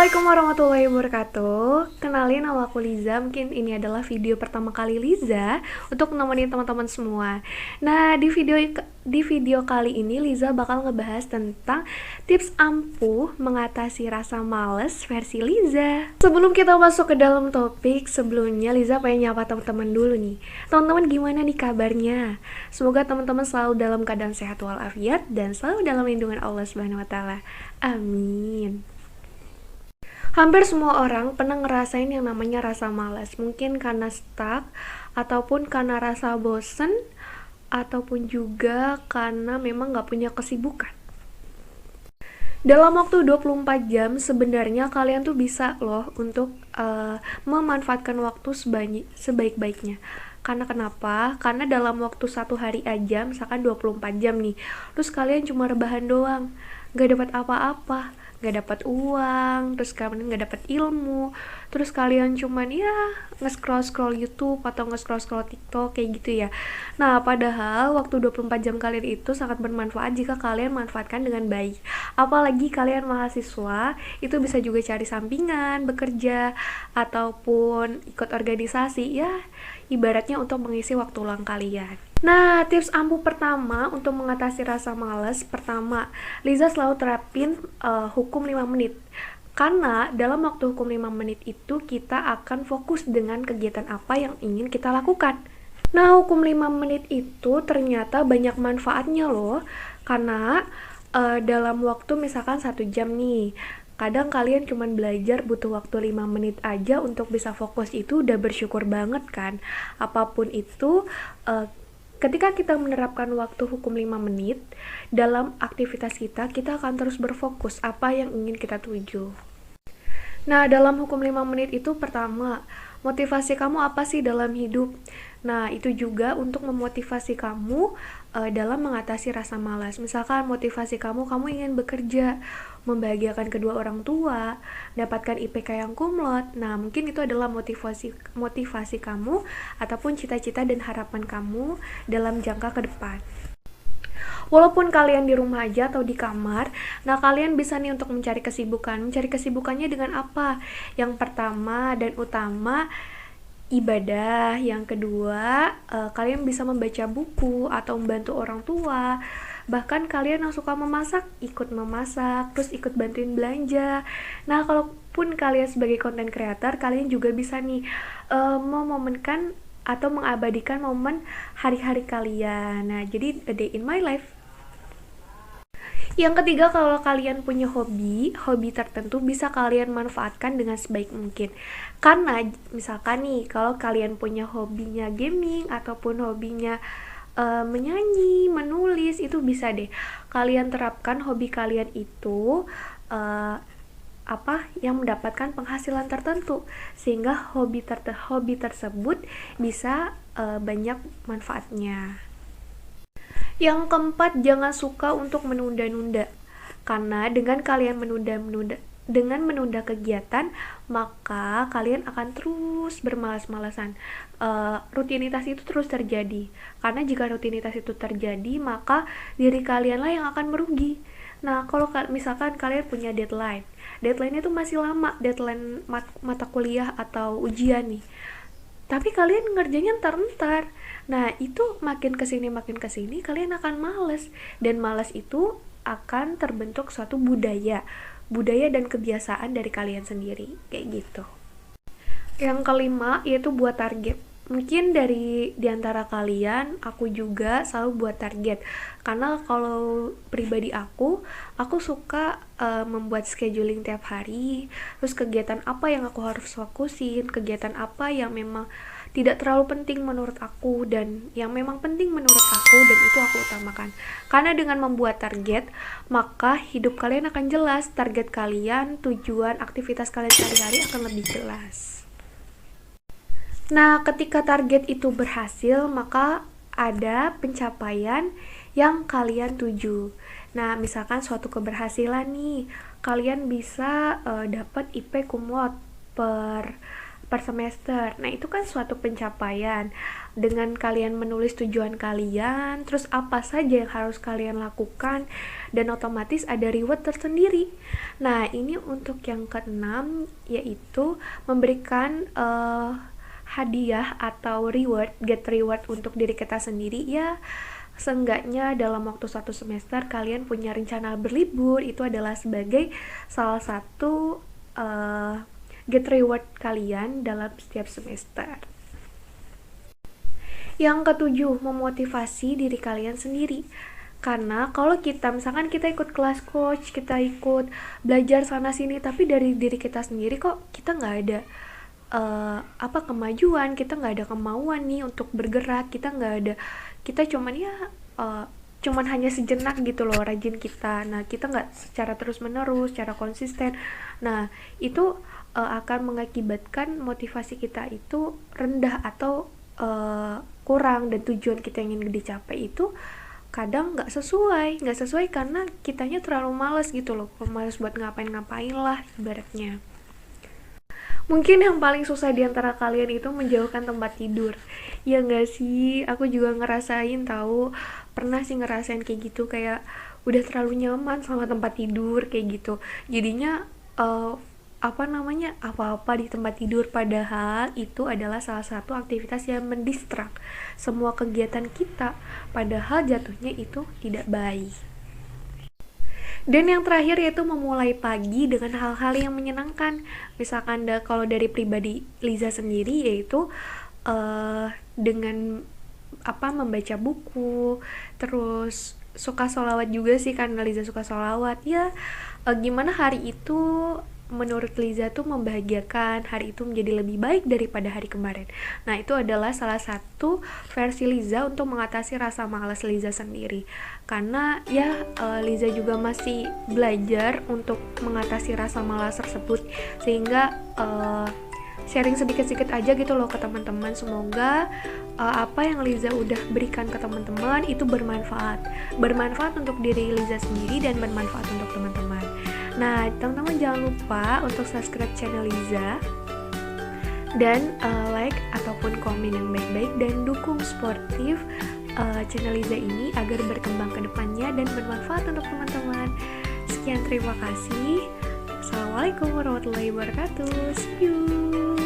Assalamualaikum warahmatullahi wabarakatuh. Kenalin, nama aku Liza. Mungkin ini adalah video pertama kali Liza untuk nemenin teman-teman semua. Nah, di video kali ini Liza bakal ngebahas tentang tips ampuh mengatasi rasa males versi Liza. Sebelum kita masuk ke dalam topik, sebelumnya Liza pengen nyapa teman-teman dulu nih. Teman-teman, gimana nih kabarnya? Semoga teman-teman selalu dalam keadaan sehat walafiat dan selalu dalam lindungan Allah Subhanahu wa taala. Amin. Hampir semua orang pernah ngerasain yang namanya rasa malas. Mungkin karena stuck, ataupun karena rasa bosen, ataupun juga karena memang gak punya kesibukan. Dalam waktu 24 jam, sebenarnya kalian tuh bisa loh untuk memanfaatkan waktu sebaik-baiknya. Karena kenapa? Karena dalam waktu satu hari aja, misalkan 24 jam nih, terus kalian cuma rebahan doang, gak dapat apa-apa, gak dapat uang, terus kalian gak dapat ilmu, terus kalian cuman ya nge-scroll YouTube atau nge-scroll TikTok kayak gitu ya. Nah, padahal waktu 24 jam kalian itu sangat bermanfaat jika kalian manfaatkan dengan baik. Apalagi kalian mahasiswa, itu bisa juga cari sampingan, bekerja, ataupun ikut organisasi ya, ibaratnya untuk mengisi waktu luang kalian. Nah, tips ampuh pertama untuk mengatasi rasa malas, pertama, Liza selalu terapin hukum 5 menit. Karena dalam waktu hukum 5 menit itu kita akan fokus dengan kegiatan apa yang ingin kita lakukan. Nah, hukum 5 menit itu ternyata banyak manfaatnya loh. Karena dalam waktu misalkan 1 jam nih, kadang kalian cuma belajar butuh waktu 5 menit aja untuk bisa fokus, itu udah bersyukur banget kan. Apapun itu, ketika kita menerapkan waktu hukum 5 menit dalam aktivitas kita akan terus berfokus apa yang ingin kita tuju. Nah, dalam hukum 5 menit itu pertama, motivasi kamu apa sih dalam hidup? Nah, itu juga untuk memotivasi kamu dalam mengatasi rasa malas. Misalkan motivasi kamu ingin bekerja, membahagiakan kedua orang tua, dapatkan IPK yang kumlot. Nah, mungkin itu adalah motivasi kamu ataupun cita-cita dan harapan kamu dalam jangka ke depan. Walaupun kalian di rumah aja atau di kamar, nah kalian bisa nih untuk mencari kesibukan. Mencari kesibukannya dengan apa? Yang pertama dan utama, ibadah. Yang kedua, kalian bisa membaca buku atau membantu orang tua. Bahkan kalian yang suka memasak, ikut memasak, terus ikut bantuin belanja. Nah, kalaupun kalian sebagai content creator, kalian juga bisa nih memomenkan atau mengabadikan momen hari-hari kalian. Nah, jadi a day in my life. Yang ketiga, kalau kalian punya hobi tertentu bisa kalian manfaatkan dengan sebaik mungkin. Karena misalkan nih, kalau kalian punya hobinya gaming ataupun hobinya menyanyi, menulis, itu bisa deh kalian terapkan hobi kalian itu yang mendapatkan penghasilan tertentu, sehingga hobi tersebut bisa banyak manfaatnya. Yang keempat, jangan suka untuk menunda-nunda. Karena dengan kalian menunda kegiatan, maka kalian akan terus bermalas-malasan. Rutinitas itu terus terjadi. Karena jika rutinitas itu terjadi, maka diri kalianlah yang akan merugi. Nah, kalau misalkan kalian punya deadline itu masih lama, deadline mata kuliah atau ujian nih, tapi kalian ngerjainnya ntar. Nah, itu makin kesini kalian akan males, dan malas itu akan terbentuk suatu budaya dan kebiasaan dari kalian sendiri, kayak gitu. Yang kelima, yaitu buat target. Mungkin di antara kalian, aku juga selalu buat target. Karena kalau pribadi aku suka membuat scheduling tiap hari. Terus kegiatan apa yang aku harus fokusin, kegiatan apa yang memang tidak terlalu penting menurut aku dan yang memang penting menurut aku, dan itu aku utamakan. Karena dengan membuat target, maka hidup kalian akan jelas, target kalian, tujuan, aktivitas kalian sehari-hari akan lebih jelas. Nah, ketika target itu berhasil, maka ada pencapaian yang kalian tuju. Nah, misalkan suatu keberhasilan nih, kalian bisa dapat IP kumlot per per semester. Nah, itu kan suatu pencapaian. Dengan kalian menulis tujuan kalian, terus apa saja yang harus kalian lakukan, dan otomatis ada reward tersendiri. Nah, ini untuk yang keenam, yaitu memberikan hadiah atau reward, get reward untuk diri kita sendiri. Ya, seenggaknya dalam waktu satu semester kalian punya rencana berlibur, itu adalah sebagai salah satu get reward kalian dalam setiap semester. Yang ketujuh, memotivasi diri kalian sendiri. Karena kalau kita, misalkan kita ikut kelas coach, kita ikut belajar sana sini, tapi dari diri kita sendiri kok kita nggak ada kemajuan, kita nggak ada kemauan nih untuk bergerak, kita cuman hanya sejenak gitu loh rajin kita. Nah, kita nggak secara terus menerus, secara konsisten. Nah, itu akan mengakibatkan motivasi kita itu rendah atau kurang, dan tujuan kita yang ingin dicapai itu kadang nggak sesuai karena kitanya terlalu malas gitu loh, malas buat ngapain-ngapain lah ibaratnya. Mungkin yang paling susah diantara kalian itu menjauhkan tempat tidur. Ya nggak sih, aku juga ngerasain tahu, pernah sih ngerasain kayak gitu, kayak udah terlalu nyaman sama tempat tidur kayak gitu, jadinya apa-apa di tempat tidur, padahal itu adalah salah satu aktivitas yang mendistrak semua kegiatan kita, padahal jatuhnya itu tidak baik. Dan yang terakhir yaitu memulai pagi dengan hal-hal yang menyenangkan. Misalkan kalau dari pribadi Liza sendiri, yaitu dengan membaca buku, terus suka sholawat juga sih, karena Liza suka sholawat. Ya, gimana hari itu menurut Liza tuh membahagiakan, hari itu menjadi lebih baik daripada hari kemarin. Nah, itu adalah salah satu versi Liza untuk mengatasi rasa malas Liza sendiri. Karena ya Liza juga masih belajar untuk mengatasi rasa malas tersebut, sehingga sharing sedikit-sedikit aja gitu loh ke teman-teman. Semoga apa yang Liza udah berikan ke teman-teman itu bermanfaat untuk diri Liza sendiri dan bermanfaat untuk teman-teman. Nah, teman-teman jangan lupa untuk subscribe channel Liza dan like ataupun komen yang baik-baik, dan dukung sportif channel Liza ini agar berkembang ke depannya dan bermanfaat untuk teman-teman. Sekian, terima kasih. Assalamualaikum warahmatullahi wabarakatuh. See you.